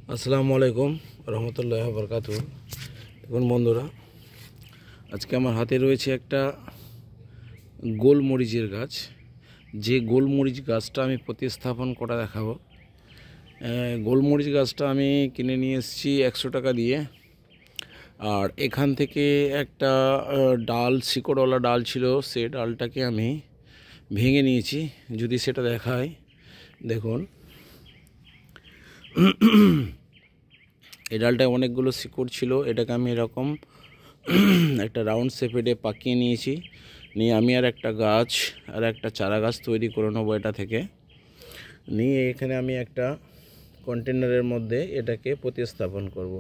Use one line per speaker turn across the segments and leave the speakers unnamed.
আসসালামু আলাইকুম রহমতুল্লাহ বরকাতু। দেখুন বন্ধুরা, আজকে আমার হাতে রয়েছে একটা গোলমরিচের গাছ। যে গোলমরিচ গাছটা আমি প্রতিস্থাপন করা দেখাবো। গোলমরিচ গাছটা আমি কিনে নিয়ে এসেছি 100 টাকা দিয়ে। আর এখান থেকে একটা ডাল, শিকড়ওয়ালা ডাল ছিল, সেই ডালটাকে আমি ভেঙে নিয়েছি। যদি সেটা দেখায়, দেখুন এই ডালটায় অনেকগুলো শিকড় ছিল। এটাকে আমি এরকম একটা রাউন্ড শেপে পাকিয়ে নিয়েছি। নিয়ে আমি আর একটা চারা গাছ তৈরি করে নেবো এটা থেকে। নিয়ে এখানে আমি একটা কন্টেনারের মধ্যে এটাকে প্রতিস্থাপন করব।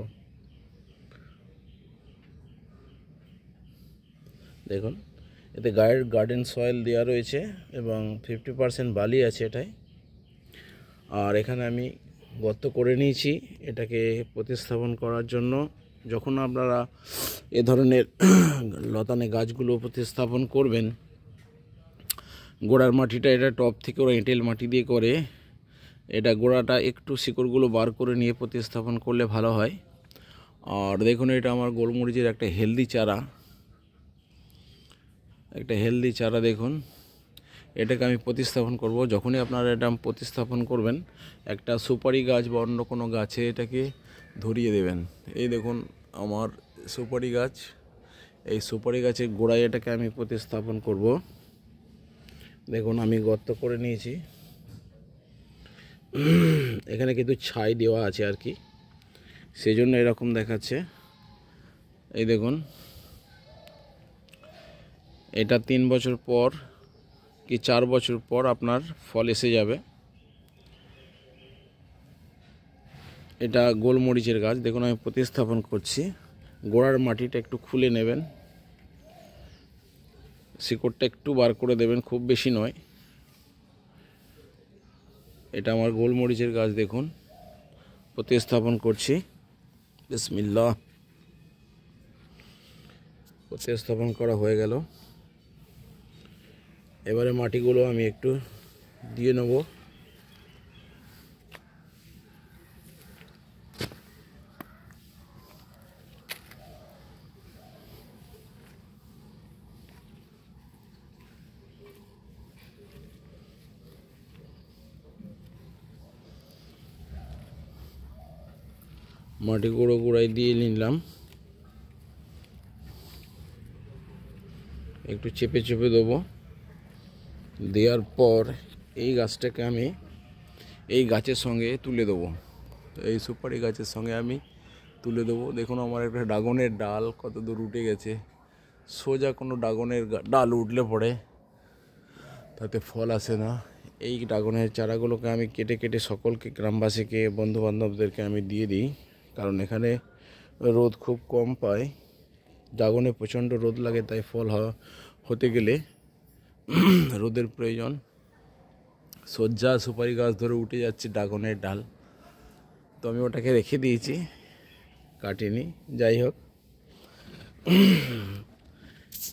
দেখুন, এতে গার্ডেন সয়েল দেওয়া রয়েছে এবং 50% বালি আছে এটায়। আর এখানে আমি গর্ত করে নিয়েছি এটাকে প্রতিস্থাপন করার জন্য। যখন আপনারা এ ধরনের লতানে গাছগুলো প্রতিস্থাপন করবেন, গোড়ার মাটিটা এটা টপ থেকে ওরা এঁটেল মাটি দিয়ে করে, এটা গোড়াটা একটু শিকড়গুলো বার করে নিয়ে প্রতিস্থাপন করলে ভালো হয়। আর দেখুন, এটা আমার গোলমরিচের একটা হেলদি চারা, দেখুন এটাকে আমি প্রতিস্থাপন করব। যখনই আপনারা এটা প্রতিস্থাপন করবেন, একটা সুপারি গাছ বা অন্য কোনো গাছে এটাকে ধরিয়ে দেবেন। এই দেখুন আমার সুপারি গাছ, এই সুপারি গাছের গোড়ায় এটাকে আমি প্রতিস্থাপন করব। দেখুন আমি গর্ত করে নিয়েছি, এখানে কিন্তু ছাই দেওয়া আছে আর কি, সেই জন্য এরকম দেখাচ্ছে। এই দেখুন, এটা 3 বছর পর কি 4 বছর পর আপনার ফল এসে যাবে। এটা গোলমরিচের গাছ। দেখুন আমি প্রতিস্থাপন করছি। গোড়ার মাটিটা একটু খুলে নেবেন, শিকড়টা একটু বার করে দেবেন, খুব বেশি নয়। এটা আমার গোলমরিচের গাছ, দেখুন প্রতিস্থাপন করছি। বিসমিল্লাহ। প্রতিস্থাপন করা হয়ে গেল। এবারে মাটিগুলো আমি একটু দিয়ে নেব। মাটি গুঁড়াই দিয়ে নিলাম, একটু চেপে দেবো। দেওয়ার পর এই গাছটাকে আমি এই গাছের সঙ্গে তুলে দেবো, এই সুপারি গাছের সঙ্গে আমি তুলে দেবো। দেখুন আমার একটা ড্রাগনের ডাল কত দূর উঠে গেছে। সোজা কোনো ড্রাগনের ডাল উঠলে পড়ে তাতে ফল আসে না। এই ড্রাগনের চারাগুলোকে আমি কেটে সকলকে, গ্রামবাসীকে, বন্ধুবান্ধবদেরকে আমি দিয়ে দিই, কারণ এখানে রোদ খুব কম পায়। ড্রাগনে প্রচণ্ড রোদ লাগে, তাই ফল হতে গেলে রোদের প্রয়োজন। সজ্জা সুপারি গাছ ধরে উঠে যাচ্ছে ড্রাগনের ডাল, তো আমি ওটাকে রেখে দিয়েছি, কাটিনি। যাই হোক,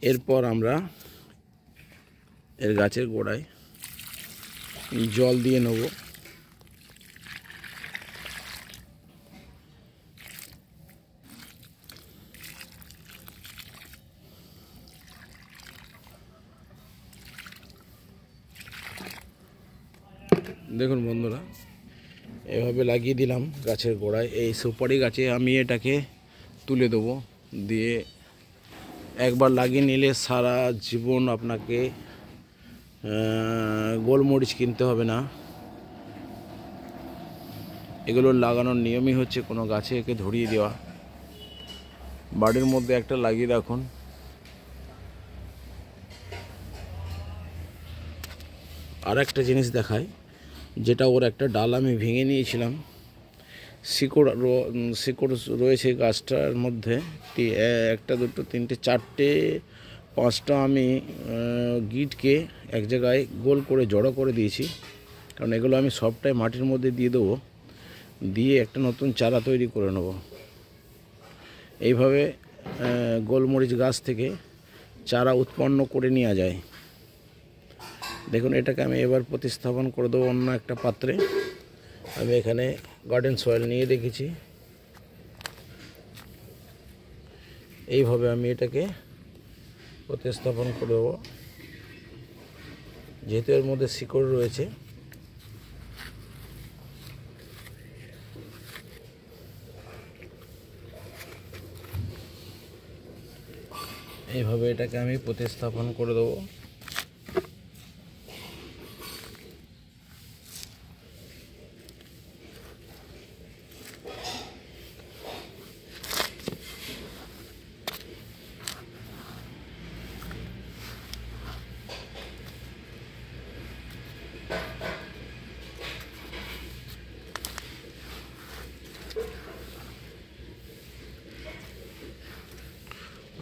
এরপর আমরা এর গাছের গোড়ায় জল দিয়ে নেব। দেখুন বন্ধুরা, এভাবে লাগিয়ে দিলাম গাছের গোড়ায়। এই সুপারি গাছে আমি এটাকে তুলে দেবো। দিয়ে একবার লাগিয়ে নিলে সারা জীবন আপনাকে গোলমরিচ কিনতে হবে না। এগুলো লাগানোর নিয়মই হচ্ছে কোনো গাছে একে ধরিয়ে দেওয়া। বাড়ির মধ্যে একটা লাগিয়ে রাখুন। আর একটা জিনিস দেখায়, যেটা ওর একটা ডাল আমি ভেঙে নিয়েছিলাম। শিকড় রয়েছে গাছটার মধ্যে, একটা, দুটো, তিনটে, চারটে, পাঁচটা আমি গিটকে এক জায়গায় গোল করে জড়ো করে দিয়েছি, কারণ এগুলো আমি সবটাই মাটির মধ্যে দিয়ে দেবো। দিয়ে একটা নতুন চারা তৈরি করে নেব। এইভাবে গোলমরিচ গাছ থেকে চারা উৎপন্ন করে নেওয়া যায়। দেখুন এটাকে আমি এবার প্রতিস্থাপন করে দেবো অন্য একটা পাত্রে। আমি এখানে গার্ডেন সয়েল নিয়ে রেখেছি। এইভাবে আমি এটাকে প্রতিস্থাপন করে দেবো। যেহেতু এর মধ্যে শিকড় রয়েছে, এইভাবে এটাকে আমি প্রতিস্থাপন করে দেবো।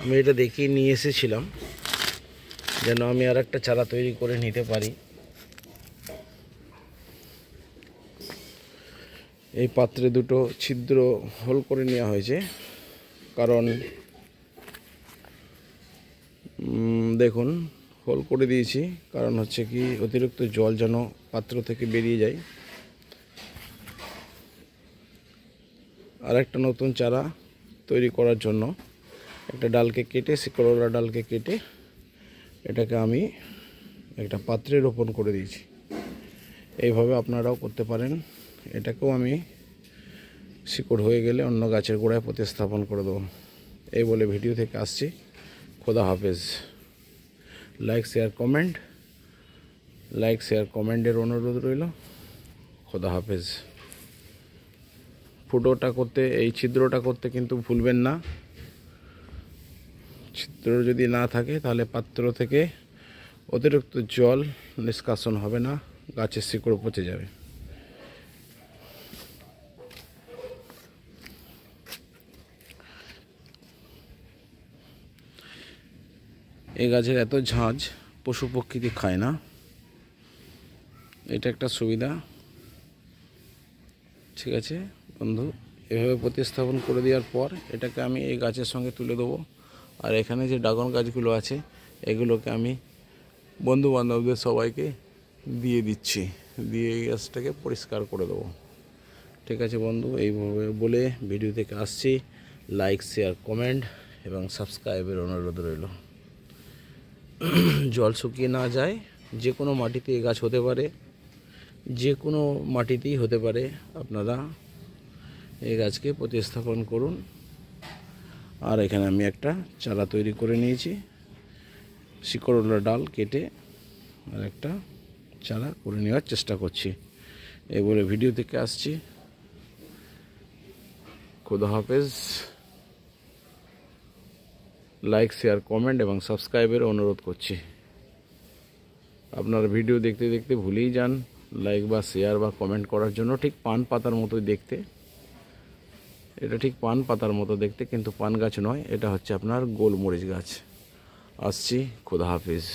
আমি এটা দেখিয়ে নিয়ে এসেছিলাম যেন আমি আর একটা চারা তৈরি করে নিতে পারি। এই পাত্রে দুটো ছিদ্র হোল করে নেওয়া হয়েছে, কারণ দেখুন হোল করে দিয়েছি, কারণ হচ্ছে কি অতিরিক্ত জল যেন পাত্র থেকে বেরিয়ে যায়। আর একটা নতুন চারা তৈরি করার জন্য একটা ডালকে কেটে, শিকড়ওয়ালা ডালকে কেটে এটাকে আমি একটা পাত্রে রোপণ করে দিয়েছি। এইভাবে আপনারাও করতে পারেন। এটাকেও আমি শিকড় হয়ে গেলে অন্য গাছের গোড়ায় প্রতিস্থাপন করে দেবো। এই বলে ভিডিও থেকে আসছি। খোদা হাফেজ। লাইক শেয়ার কমেন্টের অনুরোধ রইল। খোদা হাফেজ। ফুটোটা করতে, এই ছিদ্রটা করতে কিন্তু ভুলবেন না। ছিদ্র যদি না থাকে তাহলে পাত্র থেকে অতিরিক্ত জল নিষ্কাশন হবে না, গাছের শিকড় পচে যাবে। এই গাছের এত ঝাঁজ পশু পক্ষী খায় না, এটা একটা সুবিধা। ঠিক আছে বন্ধু, এভাবে প্রতিস্থাপন করে দেওয়ার পর এটাকে আমি এই গাছের সঙ্গে তুলে দেবো। আর এখানে যে ড্রাগন গাছগুলো আছে এগুলোকে আমি বন্ধু বান্ধবদের সবাইকে দিয়ে দিচ্ছি, দিয়ে এই গাছটাকে পরিষ্কার করে দেবো। ঠিক আছে বন্ধু, এইভাবে বলে ভিডিও থেকে আসছি। লাইক শেয়ার কমেন্ট এবং সাবস্ক্রাইবের অনুরোধ রইল। জল শুকিয়ে না যায়, যে কোনো মাটিতে এই গাছ হতে পারে, যে কোনো মাটিতেই হতে পারে। আপনারা এই গাছকে প্রতিস্থাপন করুন। আর এখানে আমি একটা চারা তৈরি করে নিয়েছি, শিকড়ওয়ালা ডাল কেটে আর একটা চারা করে নেওয়ার চেষ্টা করছি। এই বলে ভিডিও থেকে আসছি। খোদা হাফেজ। লাইক শেয়ার কমেন্ট এবং সাবস্ক্রাইবের অনুরোধ করছি। আপনারা ভিডিও দেখতে দেখতে ভুলেই যান লাইক বা শেয়ার বা কমেন্ট করার জন্য। ঠিক পান পাতার মতোই দেখতে, এটা ঠিক পান পাতার মতো দেখতে, কিন্তু পান গাছ নয়, এটা হচ্ছে আপনার গোলমরিচ গাছ। আসছি। খোদা হাফেজ।